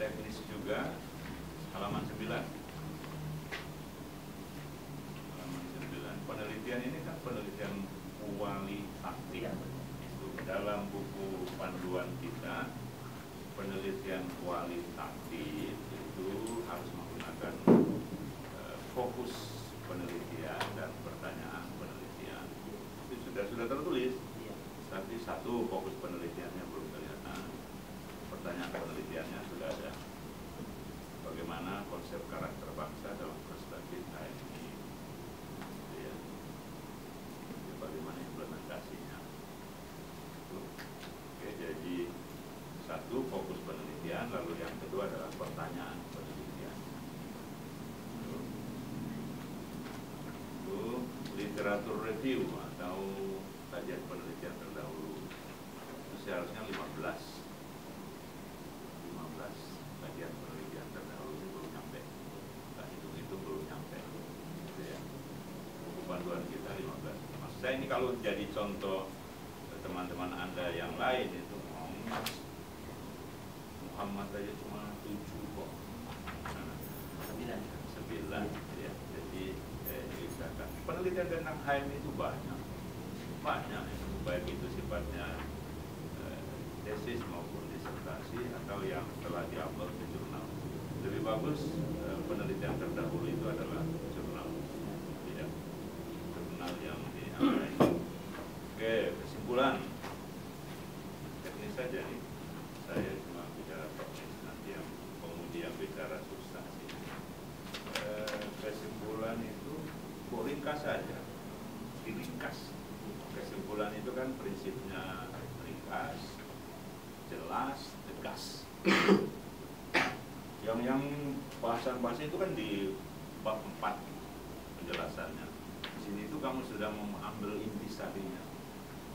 teknis juga, halaman 9. Halaman 9. Penelitian ini kan penelitian kualitatif. Itu dalam buku panduan kita, penelitian kualitatif itu harus menggunakan fokus penelitian dan pertanyaan penelitian. Itu sudah tertulis. Tapi satu fokus penelitiannya belum kelihatan. Pertanyaan penelitiannya sudah ada. Bagaimana konsep karakter bangsa dalam perspektif HMI, ya. Bagaimana implementasinya. Oke, jadi satu fokus penelitian, lalu yang kedua adalah pertanyaan penelitian. Itu literatur review atau kajian penelitian terdahulu. Itu seharusnya 15 kajian penelitian terdahulu ini belum nyampe. Nah, itu belum nyampe. Gitu ya. Buku panduan kita 15. Maksud saya ini kalau jadi contoh teman-teman Anda yang lain itu Muhammad aja cuma 7 kok. 9 ya. Jadi penelitian tentang HMI itu banyak ya. Baik itu sifatnya tesis maupun disertasi atau yang telah diupload ke jurnal. Lebih bagus penelitian terdahulu itu adalah jurnal, ya, jurnal yang diambil. Oke, kesimpulan teknis saja nih. Saya cuma bicara teknis, nanti yang kemudian bicara substansi. Kesimpulan itu ringkas saja, diringkas. Kesimpulan itu kan prinsipnya ringkas, jelas, tegas. Yang bahasan-bahasan itu kan di bab 4 penjelasannya. Di sini itu kamu sudah mengambil intisarinya,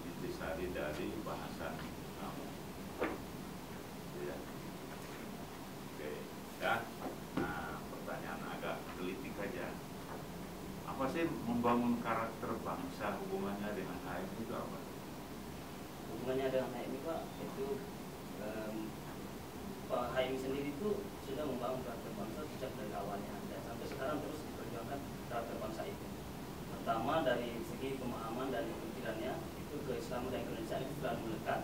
intisari dari bahasan kamu. Ya. Oke, ya. Nah, pertanyaan agak gelitik aja. Apa sih membangun karakter bangsa, hubungannya dengan HMI itu apa? Hubungannya dengan HMI Pak, itu HMI sendiri itu sudah membangun karakter bangsa sejak dari awalnya dan sampai sekarang terus diperjuangkan karakter bangsa itu. Pertama dari segi pemahaman dan pemikirannya itu keislaman dan Indonesia itu sudah melekat.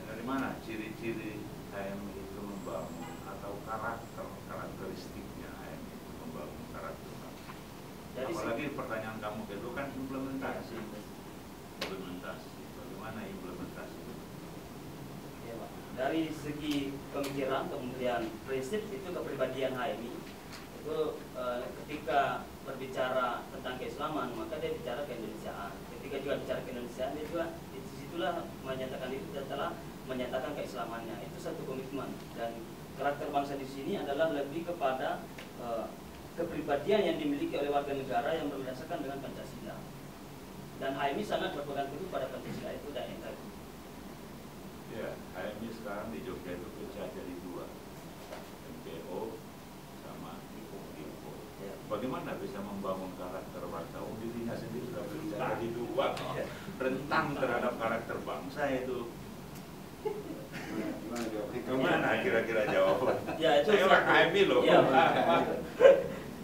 Dari mana ciri-ciri HMI itu membangun atau karakteristiknya HMI itu membangun karakter bangsa? Apalagi pertanyaan kamu itu kan implementasi. Bagaimana implementasi? Ya, Pak. Dari segi pemikiran kemudian prinsip itu kepribadian HMI itu ketika berbicara tentang keislaman maka dia bicara keindonesiaan. Ketika juga bicara keindonesiaan dia juga disitulah menyatakan itu dan telah menyatakan keislamannya. Itu satu komitmen dan karakter bangsa di sini adalah lebih kepada kepribadian yang dimiliki oleh warga negara yang berdasarkan dengan Pancasila. Dan HMI sangat berpegang teguh pada Pancasila itu dan NKRI. Ya, HMI sekarang di Jogja itu pecah jadi 2, MPO sama IPO. Ya. Bagaimana bisa membangun karakter bangsa? Dirinya sendiri sudah pecah jadi 2, rentang terhadap karakter bangsa itu. Gimana kira-kira jawaban? Ya, itu saya orang HMI loh. Ya,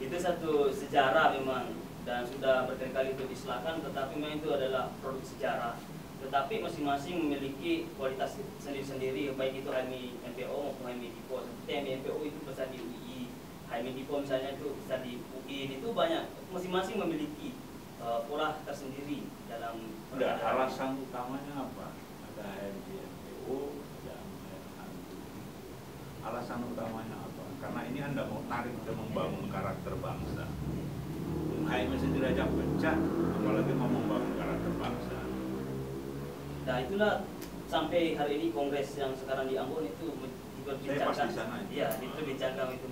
itu satu sejarah memang dan sudah berkali-kali itu diistilahkan, tetapi memang itu adalah produk sejarah. Tetapi masing-masing memiliki kualitas sendiri-sendiri, baik itu HMI MPO maupun HMI DIPO. Seperti HMI MPO itu besar di UI, HMI DIPO misalnya itu besar di UI, itu banyak, masing-masing memiliki pola tersendiri dalam. Udah, alasan utamanya apa? Ada HMI MPO, ada HMI. Alasan utamanya apa? Karena ini Anda mau tarik dan membangun karakter bangsa. HMI sendiri aja pecah, apalagi mau membangun karakter bangsa. Nah itulah sampai hari ini kongres yang sekarang di Ambon itu diperbincangkan. Iya, itu bincangkan itu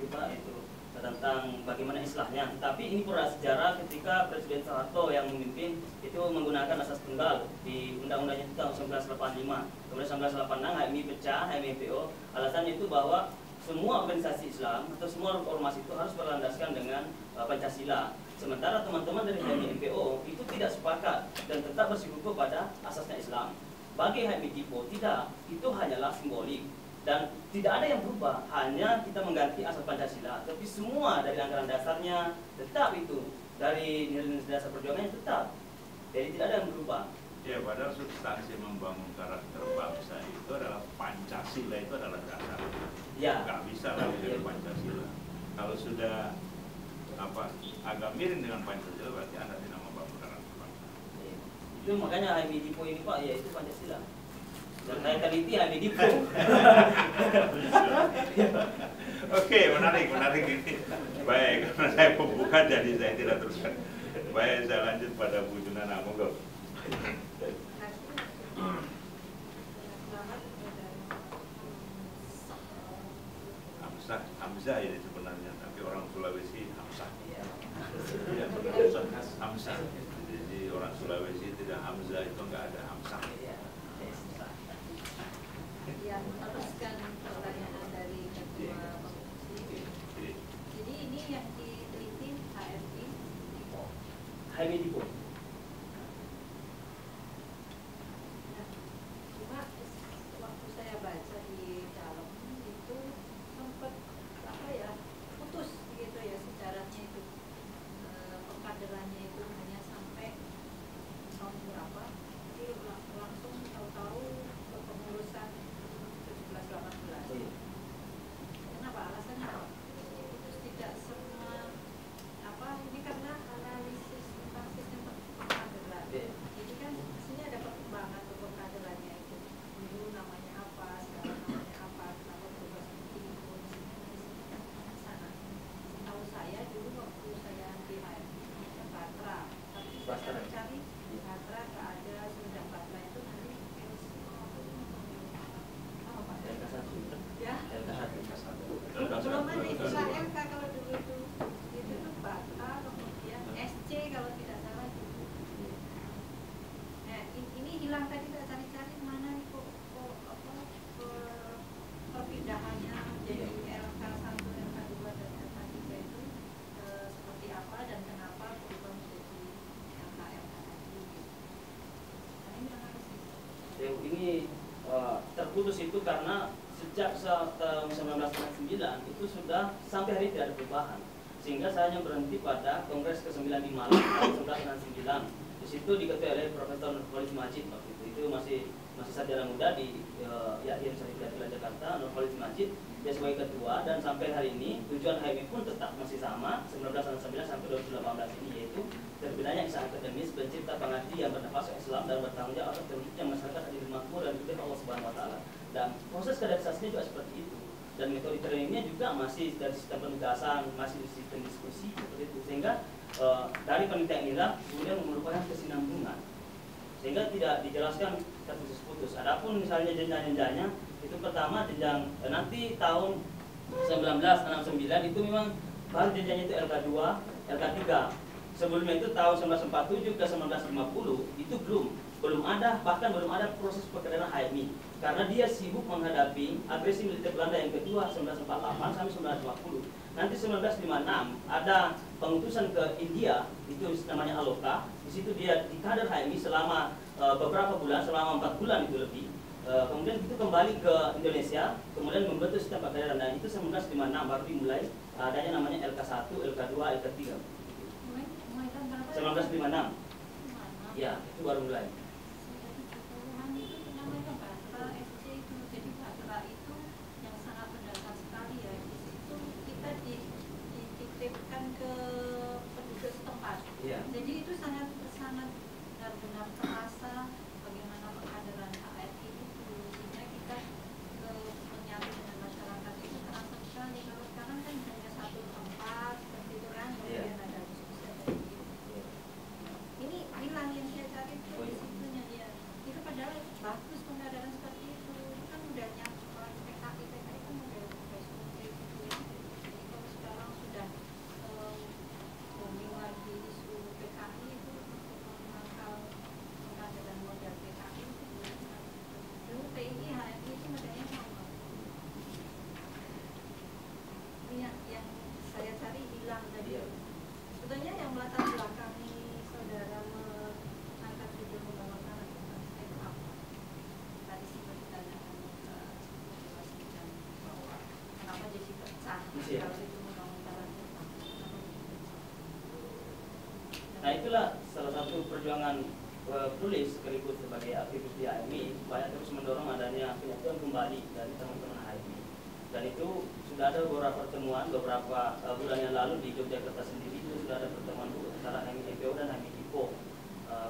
Pak itu tentang bagaimana islahnya. Tapi ini pura sejarah ketika Presiden Soeharto yang memimpin itu menggunakan asas tunggal di undang-undangnya itu tahun 1985. Kemudian 1986 HMI pecah, HMI MPO. Alasannya itu bahwa semua organisasi Islam atau semua ormas itu harus berlandaskan dengan Pancasila. Sementara teman-teman dari HMI MPO itu tidak sepakat dan tetap bersikukuh pada asasnya Islam. sebagai HMI Dipo tidak, itu hanyalah simbolik dan tidak ada yang berubah, hanya kita mengganti asas Pancasila, tapi semua dari anggaran dasarnya tetap itu, dari nilai-nilai dasar perjuangannya tetap, jadi tidak ada yang berubah. Ya, padahal substansi membangun karakter bangsa itu adalah Pancasila, itu adalah dasar. Ya. Nggak bisa lagi dari Pancasila. Kalau sudah agak miring dengan Pancasila, berarti Anda tidak membangun karakter bangsa. Ya. Itu makanya HMI Dipo ini Pak, ya itu Pancasila. Dan saya teliti HMI Dipo. Oke, menarik ini. Baik, karena saya pembuka jadi saya tidak teruskan. Baik, saya lanjut pada Bu Junana, monggo. Hamzah ini sebenarnya, tapi orang Sulawesi Hamzah. Tidak benar Hamzah. Jadi orang Sulawesi tidak Hamzah, itu enggak ada Hamzah. Ya, meneruskan pertanyaan dari Ketua Komisi. Jadi ini yang diteliti HMI Dipo. HMI Dipo. Nah, cuma waktu saya baca di dalam itu sempat putus gitu ya sejarahnya itu, pengkaderannya itu hanya sampai tahun berapa, jadi langsung tahu-tahu kepengurusan 17-18. Kenapa alasannya apa? Terus tidak semua ini karena analisis tentang sistem pengkaderan. Jadi kan aslinya ada perkembangan tuh pengkaderannya itu. Dulu namanya apa, sekarang namanya apa, kenapa berubah seperti itu. Sana. Tahu saya dulu waktu saya di HMI Patra, tapi saya mencari Patra nggak ada, sudah Patra itu nanti LK1. ya. LK1. Belum ada istilah LK kalau dulu itu tuh Patra, kemudian SC kalau tidak salah dulu. Nah, ini hilang tadi, saya cari-cari mana nih kok perpindahannya jadi LK1, LK2 dan LK3 itu seperti apa dan kenapa berubah menjadi LK tadi. Nah, ini analisis. Ini terputus itu karena sejak tahun 1999 itu sudah sampai hari ini tidak ada perubahan, sehingga saya hanya berhenti pada Kongres ke-9 di Malang tahun 1999. Di situ diketuai oleh Profesor Nurholis Majid waktu itu masih sarjana muda di Yahya Universitas Jakarta. Nurholis Majid dia sebagai ketua, dan sampai hari ini tujuan HMI pun tetap masih sama 1999 sampai 2018 ini, yaitu terbinanya kisah akademis pencipta pengabdi yang bernafas Islam dan bertanggung jawab atas terwujudnya masyarakat adil makmur dan dipilih Allah Subhanahu Wa Taala. Dan proses kaderisasinya juga seperti itu, dan metode trainingnya juga masih dari sistem penugasan, masih dari sistem diskusi seperti itu, sehingga dari penelitian inilah kemudian merupakan kesinambungan, sehingga tidak dijelaskan terputus-putus. Adapun misalnya jenjang-jenjangnya itu pertama jenjang nanti tahun 1969 itu memang baru jenjangnya itu LK2, LK3. Sebelumnya itu tahun 1947 ke 1950 itu belum ada, bahkan belum ada proses pekerjaan HMI, karena dia sibuk menghadapi agresi militer Belanda yang kedua 1948 sampai 1950. Nanti 1956 ada pengutusan ke India, itu namanya Aloka. Di situ dia di kader HMI selama beberapa bulan, selama 4 bulan itu lebih. Kemudian itu kembali ke Indonesia, kemudian membentuk sistem pekerjaan, dan itu 1956 baru dimulai adanya namanya LK1, LK2, LK3. 1956. Ya, itu baru mulai. Ya. Jadi itu sangat benar-benar terasa bagaimana pengkaderan HMI itu, sehingga kita menyatu dengan masyarakat itu terasa sekali. Kalau sekarang kan hanya satu tempat seperti itu kan, kemudian ada diskusi dari ini hilang yang saya cari itu di situnya dia. Itu padahal bagus pengkaderan seperti itu kan udah nyatu PKI kan udah seperti itu. Jadi kalau sekarang sudah Iya. kalau itu membangun cara Jepang. Nah itulah salah satu perjuangan penulis sekaligus sebagai aktivis di HMI supaya terus mendorong adanya penyatuan kembali dari teman-teman HMI. Dan itu sudah ada beberapa pertemuan beberapa bulan yang lalu di Yogyakarta sendiri itu sudah ada pertemuan antara HMI MPO dan HMI IPO.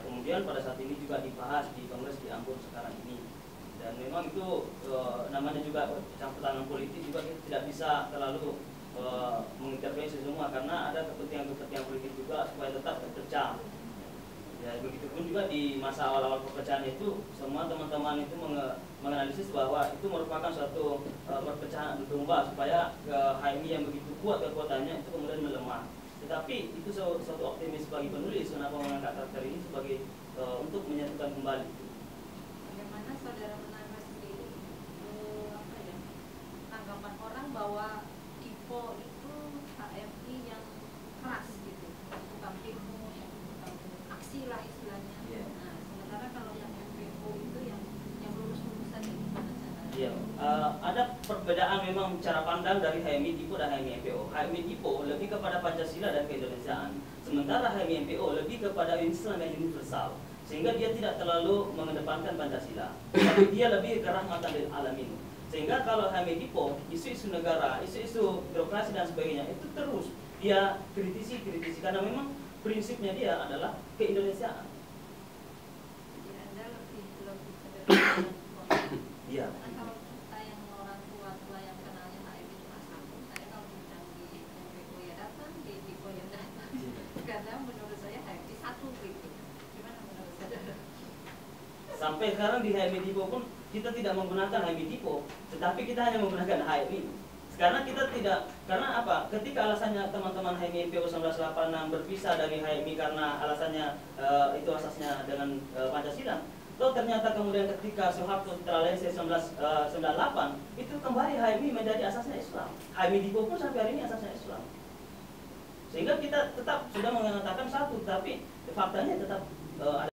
Kemudian pada saat ini juga dibahas di Kongres di Ambon sekarang ini. Dan memang itu namanya juga campur tangan politik juga kita tidak bisa terlalu mengintervensi semua karena ada kepentingan-kepentingan politik juga supaya tetap terpecah. Ya begitupun juga di masa awal-awal perpecahan itu semua teman-teman itu menganalisis bahwa itu merupakan suatu perpecahan domba supaya HMI yang begitu kuat kekuatannya itu kemudian melemah. Tetapi itu suatu optimis bagi penulis kenapa mengangkat karakter ini sebagai untuk menyatukan kembali. Bagaimana saudara menanggapi sendiri apa ya, tanggapan orang bahwa Kipo itu HMI yang keras gitu, tukang demo, yang tukang aksi lah istilahnya. Yeah. Nah, sementara kalau yang MPO itu yang lurus-lurus saja, gimana caranya? Iya, ada perbedaan memang cara pandang dari HMI Tipo dan HMI MPO. HMI Tipo lebih kepada Pancasila dan keindonesiaan, sementara HMI MPO lebih kepada Islam yang universal, sehingga dia tidak terlalu mengedepankan Pancasila, tapi dia lebih ke rahmatan lil alamin. Sehingga kalau HMI Tipo, isu-isu negara, isu-isu birokrasi dan sebagainya itu terus dia kritisi karena memang prinsipnya dia adalah keindonesiaan. Jadi Anda lebih sederhana. Iya. Karena kalau kita yang orang tua yang kenalnya HMI cuma satu, saya kalau bilang di MPO ya datang, di Tipo ya datang. Karena menurut saya HMI satu gitu. Gimana menurut saudara? Sampai sekarang di HMI Tipo pun kita tidak menggunakan HMI Tipo, tetapi kita hanya menggunakan HMI. Karena kita tidak, karena apa? Ketika alasannya teman-teman HMI MPO 1986 berpisah dari HMI karena alasannya itu asasnya dengan Pancasila. Toh ternyata kemudian ketika Soeharto setelah Lese 1998 itu kembali HMI menjadi asasnya Islam. HMI Tipo pun sampai hari ini asasnya Islam. Sehingga kita tetap sudah mengatakan satu, tapi faktanya tetap ada